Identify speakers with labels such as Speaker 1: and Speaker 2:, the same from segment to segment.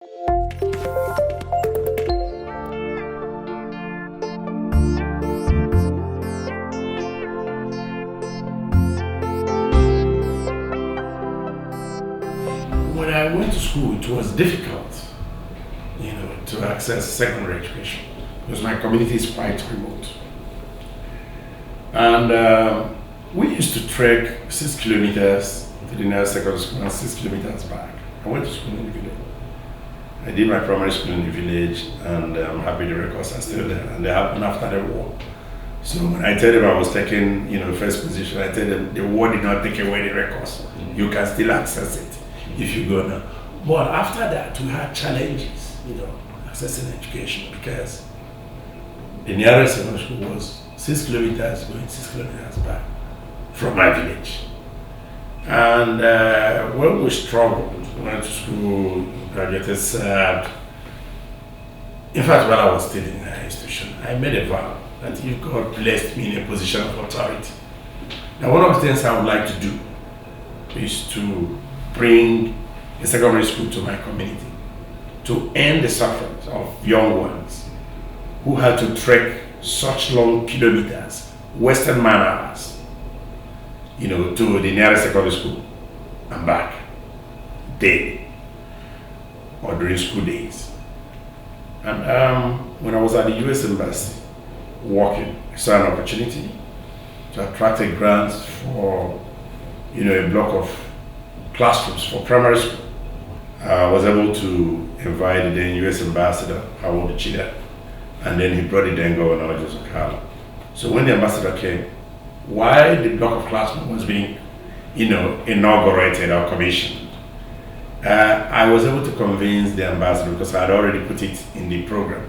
Speaker 1: When I went to school, it was difficult, to access secondary education because my community is quite remote. And we used to trek 6 kilometers to the nearest secondary school and 6 kilometers back. I went to school in the village. I did my primary school in the village, and I'm happy the records are still there. And they happened after the war. So when I tell them I was taking, first position, I tell them the war did not take away the records. You can still access it if you go now. But after that, we had challenges, accessing education, because the nearest secondary school was 6 kilometers going 6 kilometers back from my village. And when we struggled, went to school, graduated, served. In fact, while I was still in higher institution, I made a vow that if God placed me in a position of authority, now one of the things I would like to do is to bring a secondary school to my community, to end the suffering of young ones who had to trek such long kilometers, Western man hours, to the nearest secondary school and back daily or during school days. And when I was at the US Embassy working, I saw an opportunity to attract a grant for a block of classrooms for primary school. I was able to invite the then US Ambassador, Howard Chida, and then he brought the then Governor Joseph Carlo. So when the ambassador came, while the block of classrooms was being inaugurated or commissioned, I was able to convince the ambassador, because I had already put it in the program,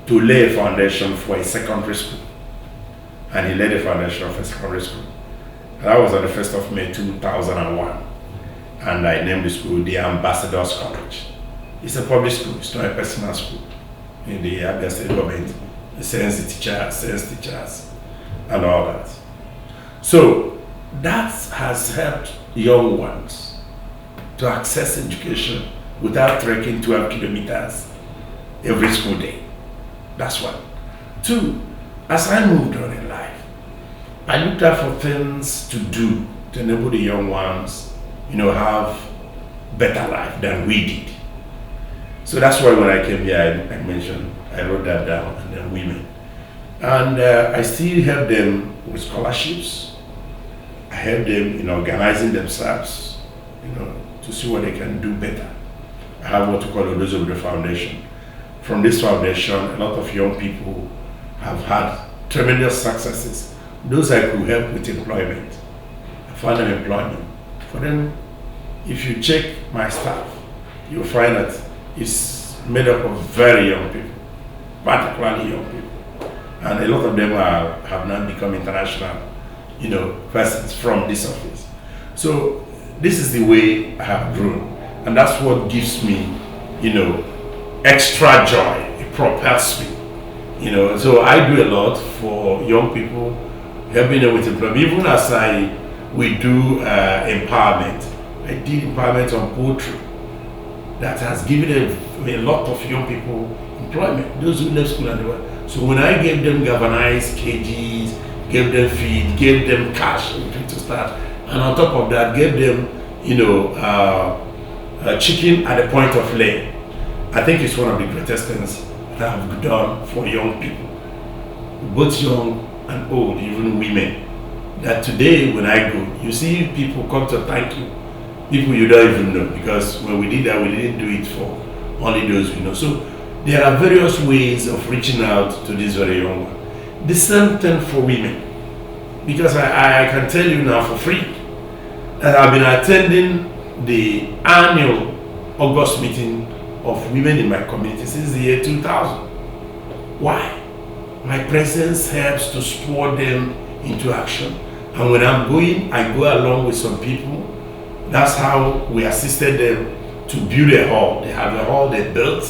Speaker 1: to lay a foundation for a secondary school. And he laid a foundation for a secondary school. And that was on the 1st of May 2001. And I named the school the Ambassador's College. It's a public school, it's not a personal school. In the Abia State government, it sends teachers, and all that. So that has helped young ones to access education without trekking 12 kilometers every school day. That's one. Two, as I moved on in life, I looked out for things to do to enable the young ones, have better life than we did. So that's why when I came here, I wrote that down, and then women. And I still help them with scholarships. I help them in organizing themselves, to see what they can do better. I have what we call a Onuigbo Foundation. From this foundation, a lot of young people have had tremendous successes. Those I could help with employment. I found them employment. For them, if you check my staff, you'll find that it's made up of very young people, particularly young people. And a lot of them have now become international, persons from this office. So this is the way I have grown. And that's what gives me, extra joy. It propels me. So I do a lot for young people, helping them with employment. Even as we do empowerment. I did empowerment on poultry. That has given a lot of young people employment, those who left school and they were. So when I gave them galvanized cages, gave them feed, gave them cash to start, and on top of that, gave them, chicken at the point of laying. I think it's one of the greatest things that I've done for young people, both young and old, even women. That today, when I go, you see people come to thank you. People you don't even know, because when we did that, we didn't do it for only those we know. So there are various ways of reaching out to this very young one. The same thing for women, because I can tell you now for free that I've been attending the annual August meeting of women in my community since the year 2000. Why? My presence helps to spur them into action. And when I'm going, I go along with some people. That's how we assisted them to build a hall. They have a hall they built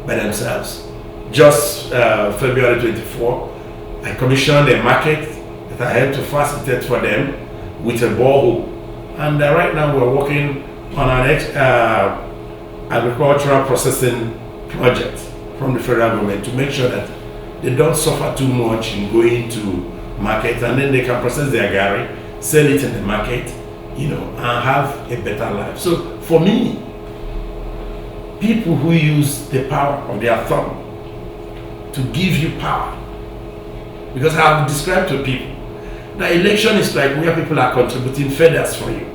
Speaker 1: by themselves. Just February 24, I commissioned a market that I helped to facilitate for them with a borehole. And right now we're working on our next agricultural processing projects from the federal government to make sure that they don't suffer too much in going to market, and then they can process their gari, sell it in the market, and have a better life. So for me, people who use the power of their thumb to give you power, because I have described to people that election is like where people are contributing feathers for you.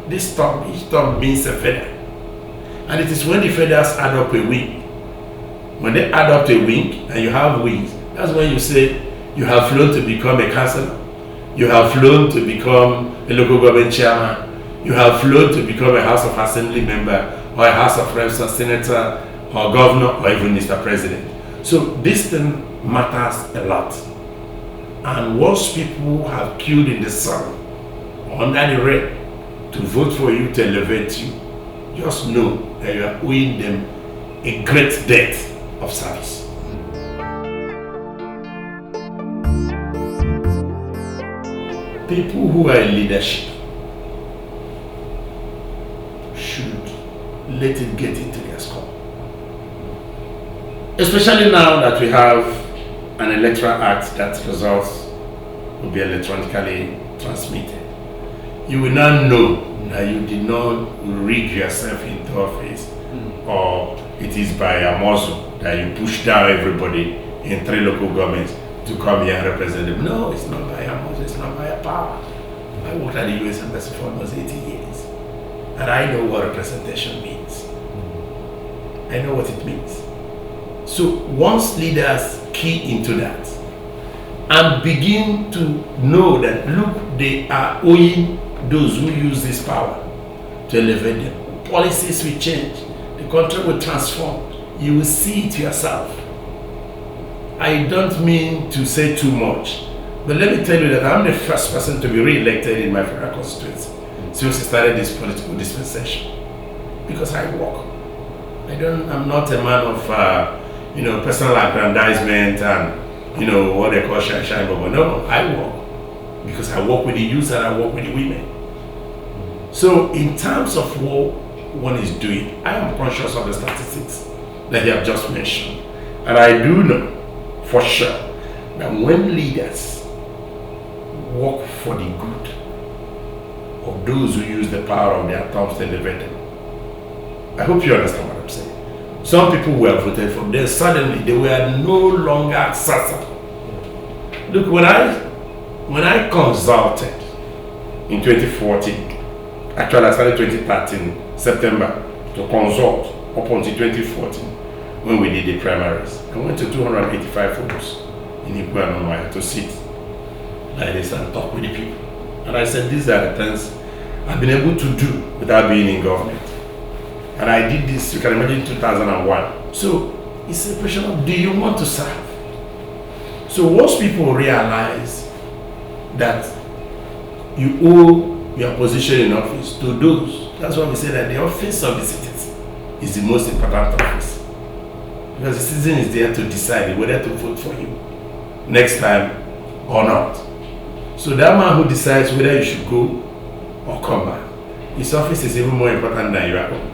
Speaker 1: This thumb, each thumb means a feather, and it is when the feathers add up a wing. When they add up to a wing and you have wings, that's when you say you have flown to become a councillor, you have flown to become a local government chairman, you have flown to become a House of Assembly member, or a House of Reps, or senator, or governor, or even Mr. President. So this thing matters a lot. And once people have queued in the sun, under the rain, to vote for you, to elevate you, just know that you are owing them a great debt of service. People who are in leadership should let it get into their skull. Especially now that we have an electoral act that results will be electronically transmitted. You will not know that you did not rig yourself into office, or it is by a muzzle that you push down everybody in 3 local governments to come here and represent them. No, it's not by a muzzle, it's not by a power. I worked at the US Embassy for almost 80 years, and I know what representation means. I know what it means. So once leaders key into that and begin to know that, look, they are owing those who use this power to elevate them, policies will change, the country will transform. You will see it yourself. I don't mean to say too much, but let me tell you that I'm the first person to be re-elected in my federal constituency since I started this political dispensation, because I work. I'm not a man of personal aggrandizement and what they call shine, but no, I work because I work with the youth and I work with the women. So in terms of what one is doing, I am conscious of the statistics that you have just mentioned, and I do know for sure that when leaders work for the good of those who use the power of their thumbs to elevate them, I hope you understand what I'm saying. Some people were voted for, then suddenly they were no longer accessible. Look, when I consulted in 2014, actually I started 2013 September to consult up until 2014 when we did the primaries. I went to 285 votes in Igbo to sit like this and talk with the people. And I said, these are the things I've been able to do without being in government. And I did this, you can imagine, 2001. So it's a question of, do you want to serve? So once people realize that you owe your position in office to those, that's why we say that the office of the citizen is the most important office. Because the citizen is there to decide whether to vote for you next time or not. So that man who decides whether you should go or come back, his office is even more important than your own.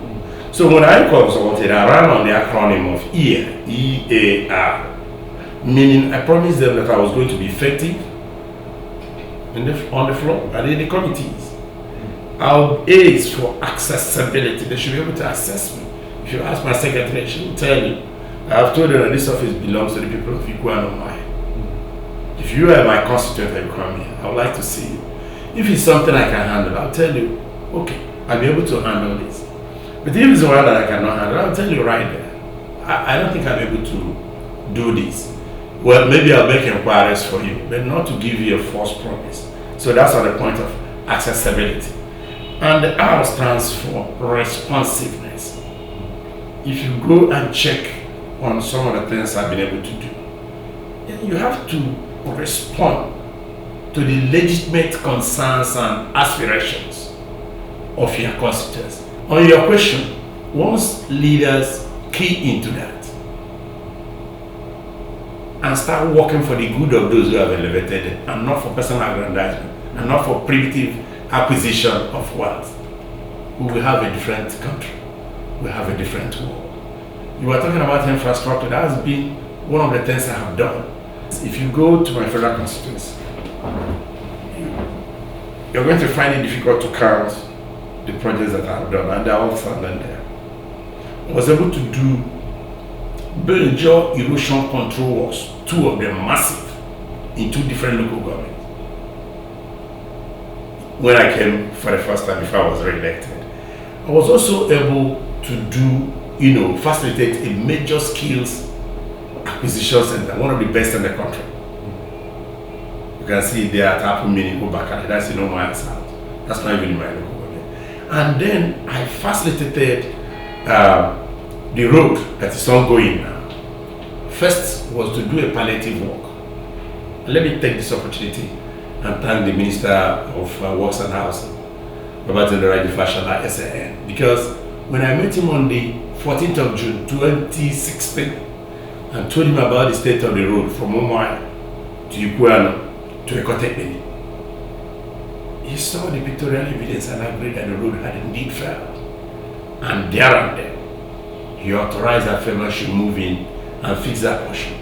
Speaker 1: So when I consulted, I ran on the acronym of EAR, meaning I promised them that I was going to be effective on the floor and in the committees. Our A is for accessibility. They should be able to access me. If you ask my secretary, she will tell you. I have told them that this office belongs to the people of Ikwa and Omai. If you are my constituent and you come here, I would like to see you. If it's something I can handle, I'll tell you, okay, I'll be able to handle this. But if it's one that I cannot handle, I'll tell you right there. I don't think I'm able to do this. Well, maybe I'll make inquiries for you, but not to give you a false promise. So that's on the point of accessibility. And the R stands for responsiveness. If you go and check on some of the things I've been able to do, you have to respond to the legitimate concerns and aspirations of your constituents. On your question, once leaders key into that and start working for the good of those who have elevated it, and not for personal aggrandizement, and not for primitive acquisition of wealth, we will have a different country. we have a different world. You were talking about infrastructure. That has been one of the things I have done. If you go to my federal constituency, you're going to find it difficult to count the projects that I have done, and they're all standing there. I was able to do major erosion control works, 2 of them massive, in 2 different local governments. When I came for the first time before I was re-elected, I was also able to do, facilitate a major skills acquisition center, one of the best in the country. You can see there at Apple Mini Obakale, that's my south. That's not even in my local government. And then I facilitated the road that is ongoing now. First was to do a palliative work. Let me take this opportunity and thank the Minister of Works and Housing, Babatunde Fashola, SAN, because when I met him on the 14th of June 2016 and told him about the state of the road from Omai to Ikuano to Ekotekpeni, he saw the pictorial evidence and agreed that the road had indeed failed. And there and then, he authorized that FEMA should move in and fix that portion.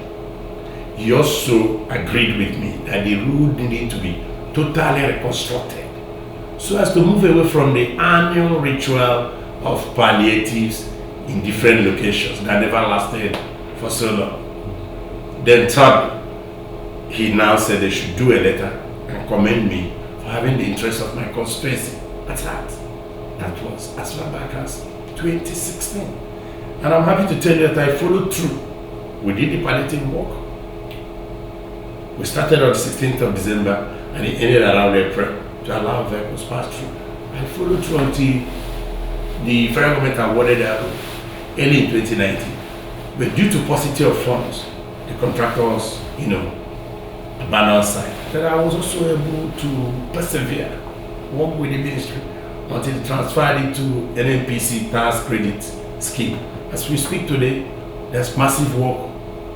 Speaker 1: He also agreed with me that the road needed to be totally reconstructed so as to move away from the annual ritual of palliatives in different locations that never lasted for so long. Then third, he now said they should do a letter and commend me for having the interest of my constituency at heart. That was as far back as 2016. And I'm happy to tell you that I followed through. We did the palliative work. We started on the 16th of December and it ended around April to allow vehicles pass through. I followed through until the federal government awarded that early in 2019. But due to paucity of funds, the contractors, abandoned site. That I was also able to persevere, work with the ministry until it transferred it to NNPC tax credit scheme. As we speak today, there's massive work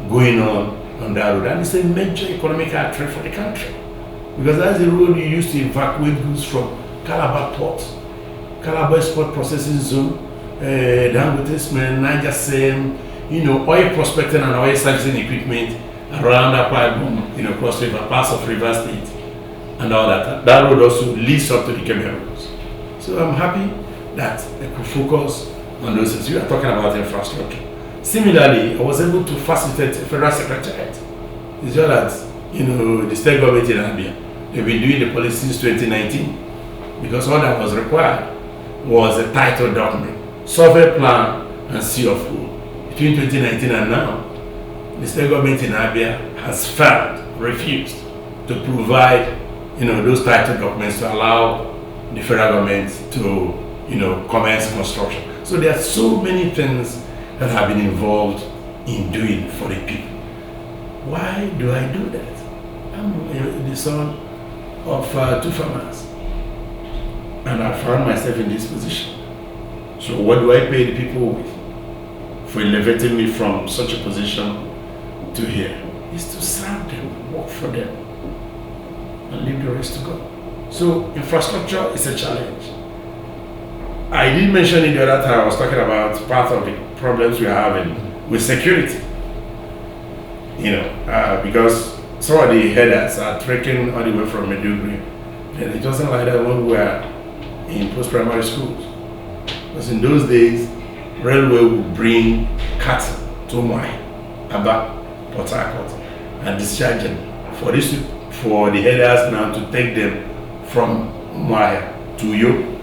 Speaker 1: going on that road, and it's a major economic artery for the country because that's the road you use to evacuate goods from Calabar Port, Calabar Export Processing Zone, Dangote Cement, Niger Sem, oil prospecting and oil servicing equipment around Akwa Ibom, Cross River, parts of River State, and all that. That road also leads up to the chemicals. So I'm happy that I could focus on those things. You are talking about infrastructure. Similarly, I was able to facilitate a federal secretariat. It's just that, the state government in Abia, they've been doing the policy since 2019 because all that was required was a title document, survey plan, and CFO. Between 2019 and now, the state government in Abia has refused to provide, those title documents to allow the federal government to, commence construction. So there are so many things that have been involved in doing for the people. Why do I do that? I'm the son of 2 farmers, and I found myself in this position. So what do I pay the people with for elevating me from such a position to here? Is to serve them, work for them, and leave the rest to God. So infrastructure is a challenge. I did mention it the other time. I was talking about part of the problems we are having with security. Because some of the headers are trekking all the way from Maiduguri, and it wasn't like that when we were in post-primary schools. Because in those days, railway would bring cattle to Omai, Aba, Port Harcourt, and discharge them. For the headers now to take them from Omai to Uyo,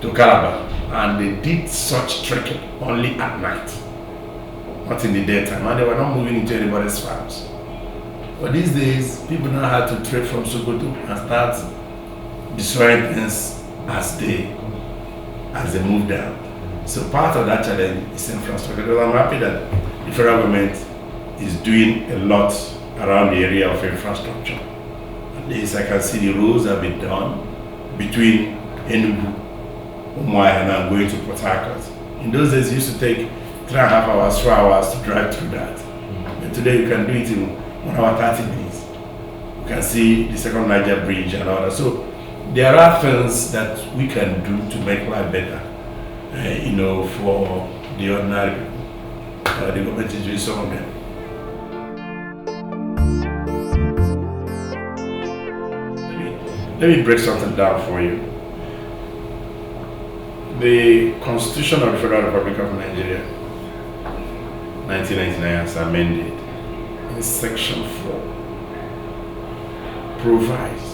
Speaker 1: to Calabar, and they did such trekking only at night, not in the daytime, and they were not moving into anybody's farms. But these days, people now have to trek from Sokoto and start destroying things as they move down. So part of that challenge is infrastructure. Because I'm happy that the federal government is doing a lot around the area of infrastructure. At least I can see the roads have been done between Enugu, Umwai, and I'm going to Port Harcourt. In those days, it used to take 3.5 hours, 4 hours to drive through that. But today, you can do it in 1 hour, 30 minutes. You can see the second Niger bridge and all that. So there are things that we can do to make life better for the ordinary people. The government is doing some of them. Let me break something down for you. The Constitution of the Federal Republic of Nigeria, 1999, as amended, in Section 4, provides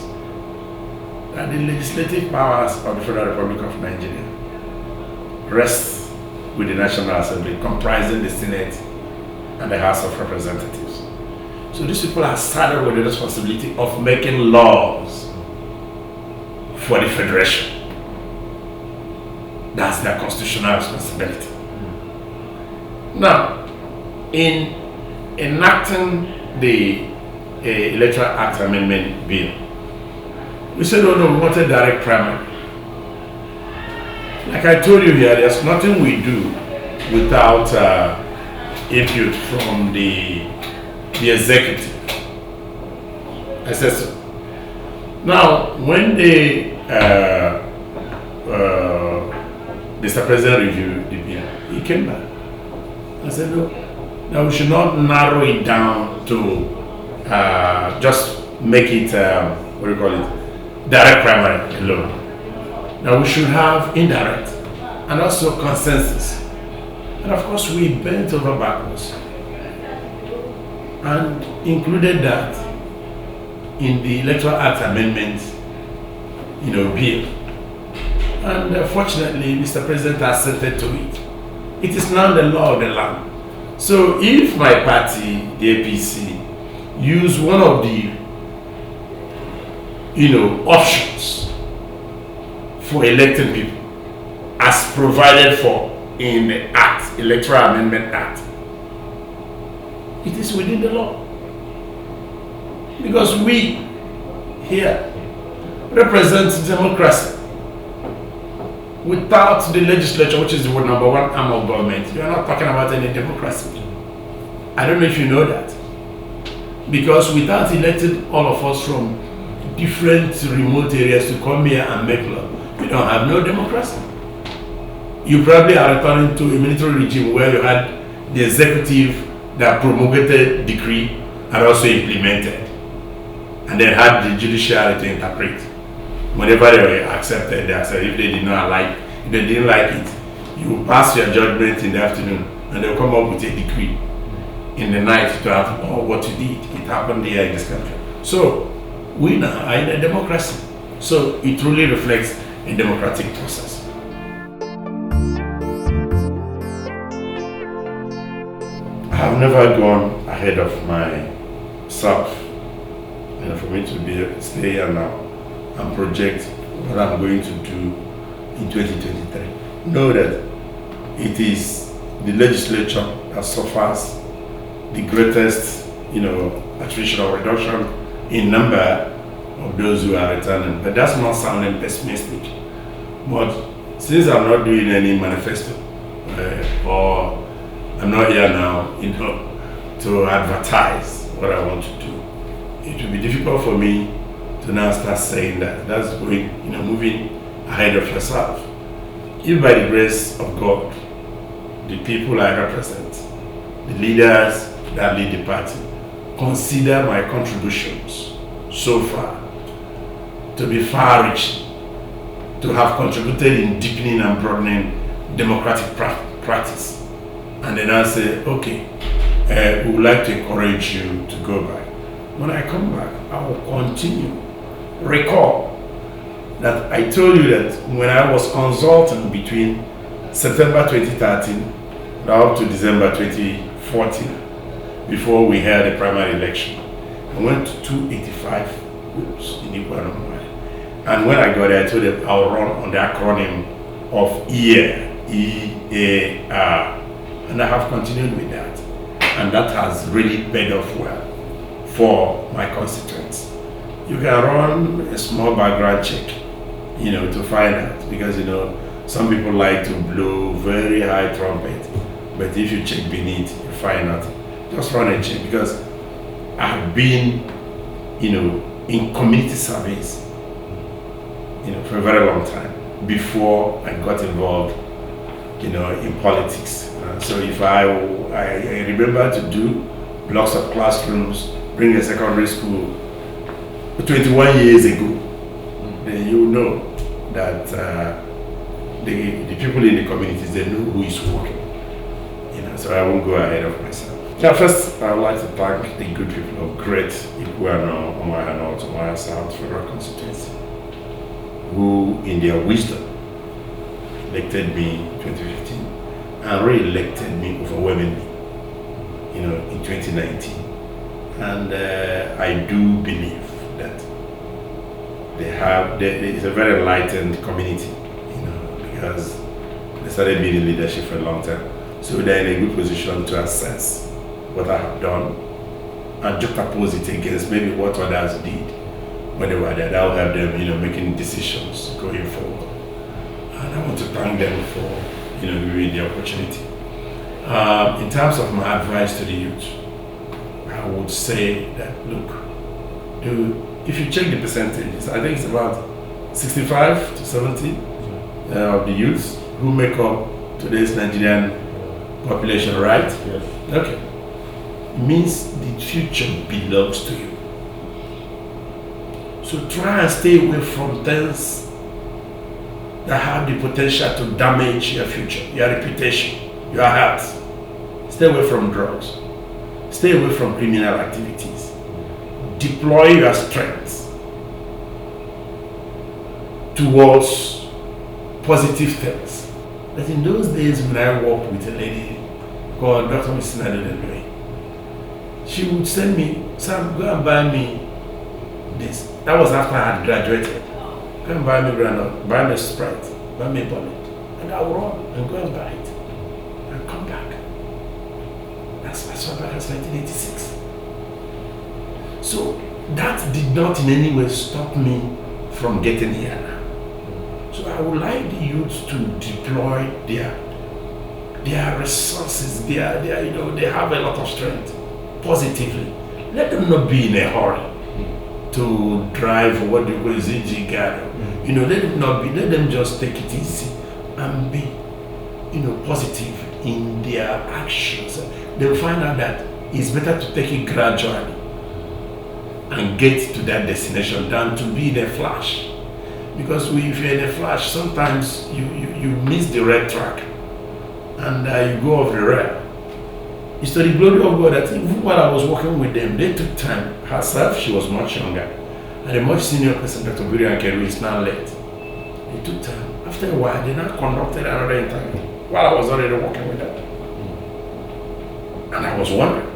Speaker 1: that the legislative powers of the Federal Republic of Nigeria rest with the National Assembly, comprising the Senate and the House of Representatives. So these people are saddled with the responsibility of making laws for the Federation. That's their constitutional responsibility. Now, in enacting the Electoral Act Amendment Bill, we said, oh no, we wanted direct primary. Like I told you here, there's nothing we do without input from the executive. I said so. Now, when Mr. President reviewed the bill, he came back. I said, no, now we should not narrow it down to just make it, direct primary alone. Now we should have indirect and also consensus. And of course we bent over backwards and included that in the Electoral Act Amendment, bill. And fortunately, Mr. President assented to it. It is now the law of the land. So if my party, the APC, use one of the options for electing people as provided for in the Act, Electoral Amendment Act, it is within the law. Because we here represent democracy. Without the legislature, which is the number one arm of government, you are not talking about any democracy. I don't know if you know that. Because without electing all of us from different remote areas to come here and make law, we don't have no democracy. You probably are returning to a military regime where you had the executive that promulgated decree and also implemented, and then had the judiciary to interpret. Whenever they were accepted, they accepted. If they did not like, if they didn't like it, you pass your judgment in the afternoon, and they'll come up with a decree in the night to have what you did. It happened here in this country. So we now are in a democracy. So it truly reflects a democratic process. I have never gone ahead of myself, for me to stay here now and project what I'm going to do in 2023. Know that it is the legislature that suffers the greatest, attrition or reduction in number of those who are returning. But that's not sounding pessimistic. But since I'm not doing any manifesto, or I'm not here now, to advertise what I want to do, it will be difficult for me to now start saying that. That's going, moving ahead of yourself. If by the grace of God, the people I represent, the leaders that lead the party, consider my contributions so far to be far-reaching, to have contributed in deepening and broadening democratic practice, and then I say, okay, we would like to encourage you to go back. When I come back, I will continue. Recall that I told you that when I was consulting between September 2013 up to December 2014, before we had the primary election, I went to 285 groups in Igbo. And when I got there, I told them I'll run on the acronym of EAR, E-A-R. And I have continued with that. And that has really paid off well for my constituents. You can run a small background check, to find out, because, some people like to blow very high trumpet, but if you check beneath, you find out. Just run a check, because I've been, in community service, for a very long time before I got involved in politics. So if I remember to do blocks of classrooms, bring a secondary school 21 years ago, then you know that the people in the communities, they know who is working. So I won't go ahead of myself. Now, first, I would like to thank the good people of Great Iguano, Omaya North, Omaya South Federal Constituency, who, in their wisdom, elected me in 2015 and re-elected me overwhelmingly, in 2019. And I do believe that it's a very enlightened community, because they started being in leadership for a long time. So they're in a good position to assess what I have done and juxtapose it against maybe what others did when they were there. That will help them, making decisions going forward. And I want to thank them for, giving me the opportunity. In terms of my advice to the youth, I would say that, look, if you check the percentages, I think it's about 65 to 70 of the youths who make up today's Nigerian population, right?
Speaker 2: Yes.
Speaker 1: Okay. It means the future belongs to you. So try and stay away from things that have the potential to damage your future, your reputation, your health. Stay away from drugs. Stay away from criminal activities. Deploy your strengths towards positive things. But in those days when I worked with a lady called Dr. Mrs. Nadine, she would send me, Sam, go and buy me this. That was after I had graduated. Go and buy me granite, buy me Sprite, buy me a bonnet. And I would run and go and buy it. And come back. That's as far back as 1986. So that did not in any way stop me from getting here now. So I would like the youth to deploy their resources, they have a lot of strength positively. Let them not be in a hurry to drive what they call Zijigado. Let them just take it easy and be, positive in their actions. They'll find out that it's better to take it gradually and get to that destination than to be in a flash. Because if you're in a flash, sometimes you miss the red track and you go off the rail. It's to the glory of God that even while I was working with them, they took time. Herself, she was much younger. And a much senior person, Dr. Burian Keru, is now late. They took time. After a while, they now conducted another interview while I was already working with them. And I was wondering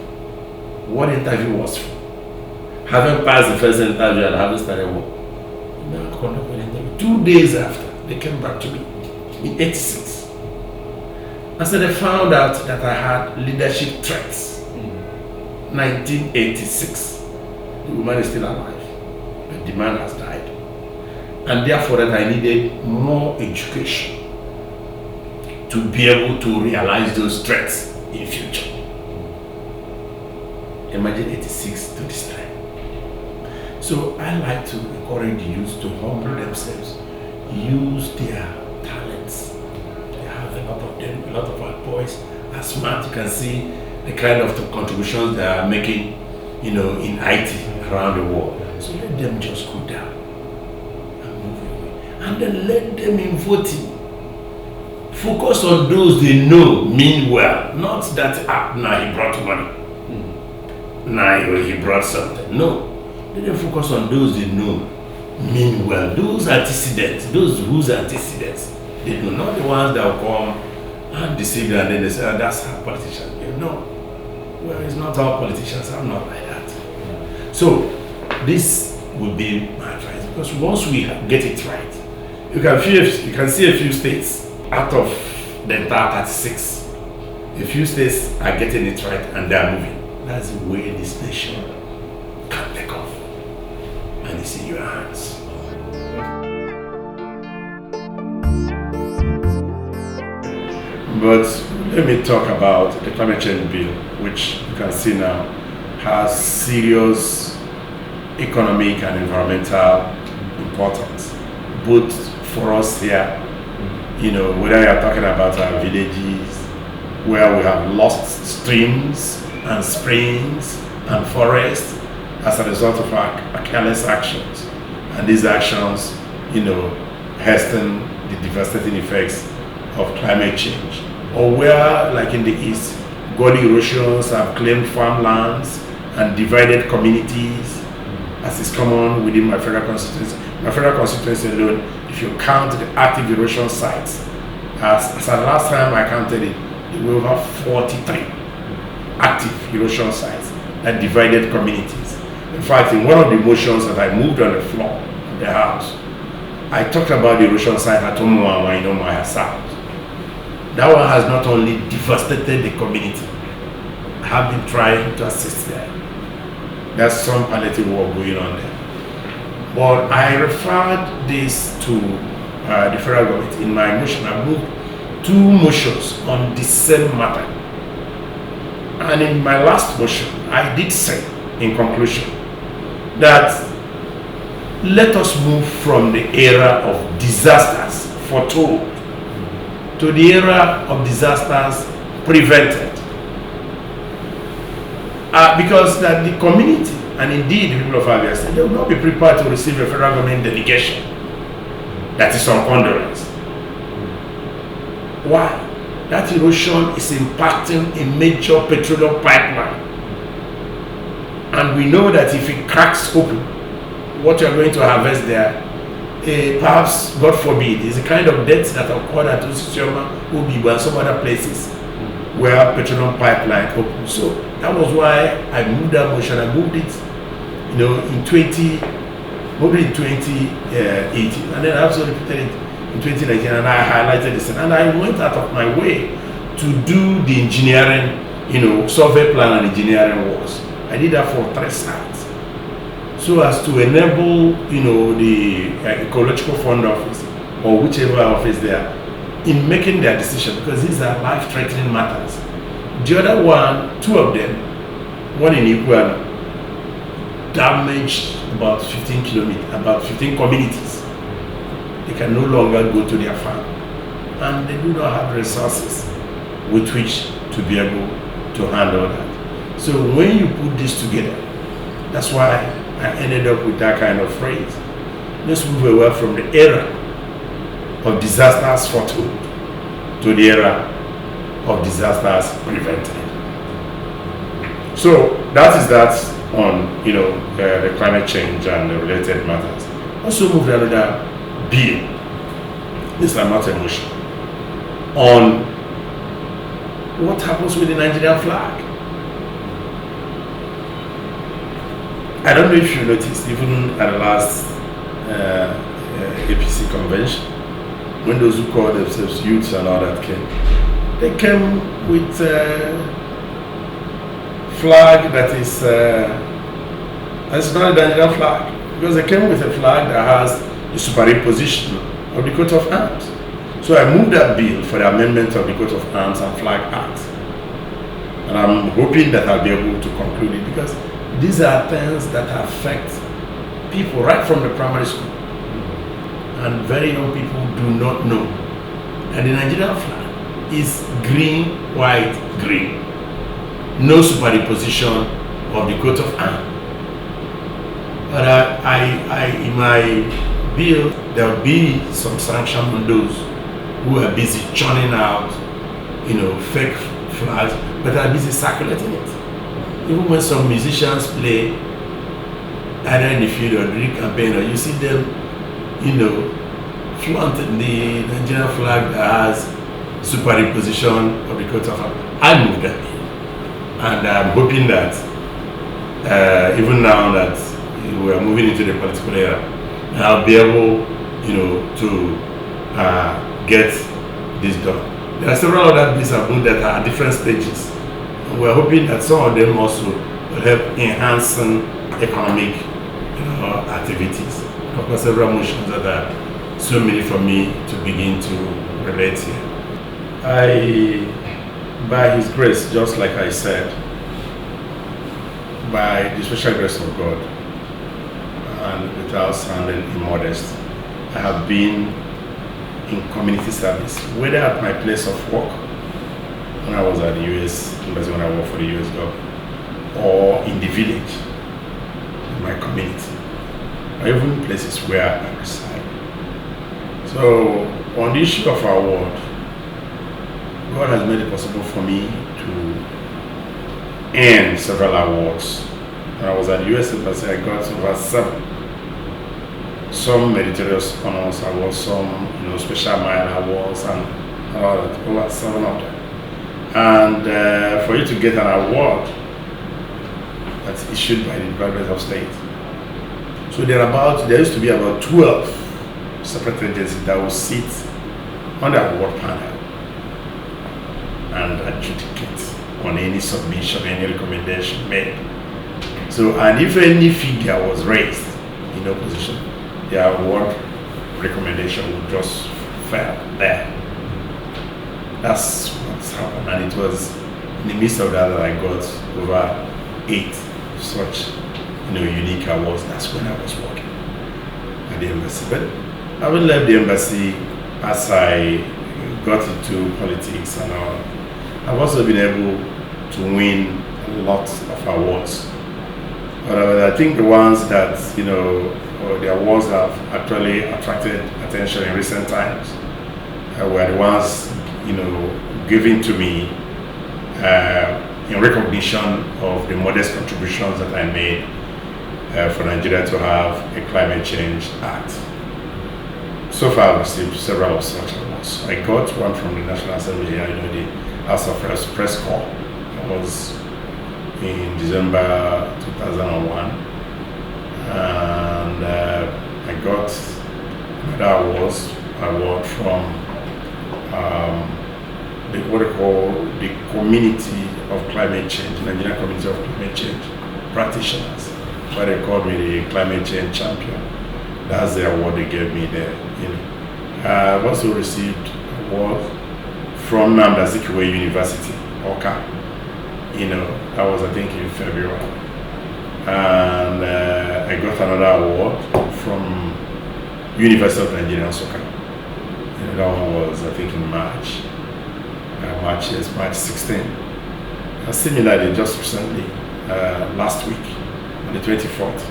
Speaker 1: what the interview was for. Having passed the first interview and having started work, now conducted an interview. 2 days after, they came back to me in 86. And so they found out that I had leadership traits. 1986. The woman is still alive, but the man has died. And therefore that I needed more education to be able to realize those traits in future. Imagine 86 to this time. So I like to encourage the youth to humble themselves, use their talents. They have a lot of them, a lot of our boys are smart. You can see the kind of contributions they are making, in IT around the world. So let them just go down and move away. And then let them in voting. Focus on those they know mean well, not that now he brought money. Now he brought something. No. Let them focus on those they know mean well. Those antecedents, those whose antecedents they know, not the ones that will come and deceive you and then they say, that's how politicians. Well, it's not all politicians. I'm not like that. So this would be my advice, because once we get it right, you can see a few states out of the entire 36. A few states are getting it right and they're moving. That's the way this nation can take off. And it's in your hands. But let me talk about the climate change bill, which you can see now has serious economic and environmental importance, both for us here whether you're talking about our villages where we have lost streams and springs and forests as a result of our careless actions. And these actions, hasten the devastating effects of climate change. Or where, like in the East, gully erosions have claimed farmlands and divided communities, as is common within my federal constituency. My federal constituency alone, if you count the active erosion sites, as the last time I counted it, there were over 43 active erosion sites that divided communities. In fact, in one of the motions that I moved on the floor of the House, I talked about the erosion site at Omuawa in Omuawa South. That one has not only devastated the community, I have been trying to assist there. There's some palliative work going on there. But I referred this to the federal government. In my motion, I moved 2 motions on the same matter. And in my last motion, I did say, in conclusion, that let us move from the era of disasters foretold to the era of disasters prevented. Because that the community, and indeed the people of Abia State, they will not be prepared to receive a federal government delegation that is on condolence. Why? That erosion is impacting a major petroleum pipeline. And we know that if it cracks open, what you're going to harvest there, perhaps, God forbid, is the kind of death that occurred at Usisioma, Ubibu, and some other places where petroleum pipeline opened. So that was why I moved that motion. I moved it, in 2018, and then I also repeated it in 2019, and I highlighted this, and I went out of my way to do the engineering, survey plan and engineering works. I did that for 3 sites, so as to enable, the Ecological Fund Office or whichever office they are in making their decision, because these are life-threatening matters. The other one, 2 of them, one in Iguana, damaged about 15 communities. They can no longer go to their farm, and they do not have resources with which to be able to handle that. So when you put this together, that's why I ended up with that kind of phrase. Let's move away from the era of disasters foretold to the era of disasters prevented. So that is that on the climate change and the related matters. Also moved another bill. This is not a motion on what happens with the Nigerian flag. I don't know if you noticed, even at the last APC convention, when those who call themselves youths and all that came, they came with a flag that is it's not a Nigerian flag, because they came with a flag that has the superimposition of the coat of arms. So I moved that bill for the amendment of the coat of arms and flag act, and I'm hoping that I'll be able to conclude it, because these are things that affect people right from the primary school, and very young people do not know. And the Nigerian flag is green, white, green. No superimposition of the coat of arms. But in my bill, there will be some sanction on those who are busy churning out, fake flags, but are busy circulating it. Even when some musicians play either in the field or during campaign, or you see them, flaunting the Nigerian flag that has superimposition of the coat of arms. I moved that in, and I'm hoping that even now that we are moving into the political era, I'll be able, to get this done. There are several other bills I've moved that are at different stages. We're hoping that some of them also will help enhancing economic activities. Of course, several motions that are so many for me to begin to relate here. By His grace, just like I said, by the special grace of God, and without sounding immodest, I have been in community service, whether at my place of work, when I was at the US Embassy, when I worked for the US government, or in the village, in my community, or even places where I reside. So, on the issue of award, God has made it possible for me to earn several awards. When I was at the US Embassy, I got over 7. Some meritorious honors awards, some special mile awards, and all that, over 7 of them. And for you to get an award that's issued by the Department of State, so there used to be about 12 separate agencies that would sit on the award panel and adjudicate on any submission, any recommendation made. So, and if any figure was raised in opposition, the award recommendation would just fail there. That's what's happened, and it was in the midst of that I got over 8 such unique awards. That's when I was working at the embassy. But having left the embassy, as I got into politics and all, I've also been able to win a lot of awards. But I think the ones that the awards that have actually attracted attention in recent times were the ones given to me in recognition of the modest contributions that I made for Nigeria to have a climate change act. So far, I've received several of such awards. I got one from the National Assembly here, the House of Press Corps. That was in December 2001. And I got another award from what they call the Community of Climate Change, Nigerian Community of Climate Change Practitioners. So they called me the Climate Change Champion. That's the award they gave me there. I've also received an award from Nnamdi Azikiwe University, Oka. That was I think in February. And I got another award from University of Nigeria, Nsukka. That one was I think in March. March 16. And similarly, just recently, last week, on the 24th,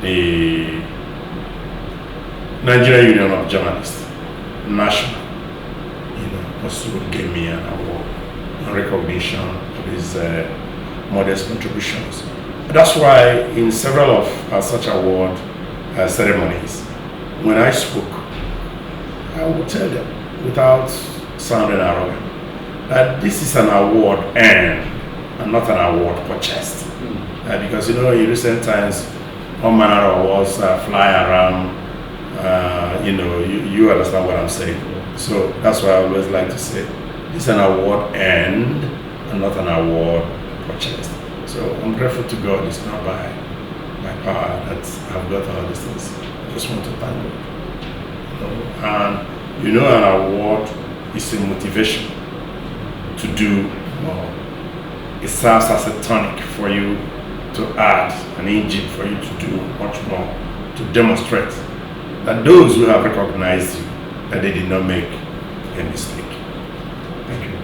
Speaker 1: the Nigerian Union of Journalists, National, also gave me an award in recognition of his modest contributions. That's why in several of such award ceremonies, when I spoke, I would tell them, without sounding arrogant, that this is an award earned and not an award purchased. Because in recent times, all manner of awards fly around. You understand what I'm saying. So that's why I always like to say, it's an award earned and not an award purchased. So I'm grateful to God. It's not by my power that I've got all these things. I just want to thank God. And an award is a motivation to do more. It serves as a tonic for you to add, an engine for you to do much more, to demonstrate that those who have recognized you, that they did not make a mistake. Thank you.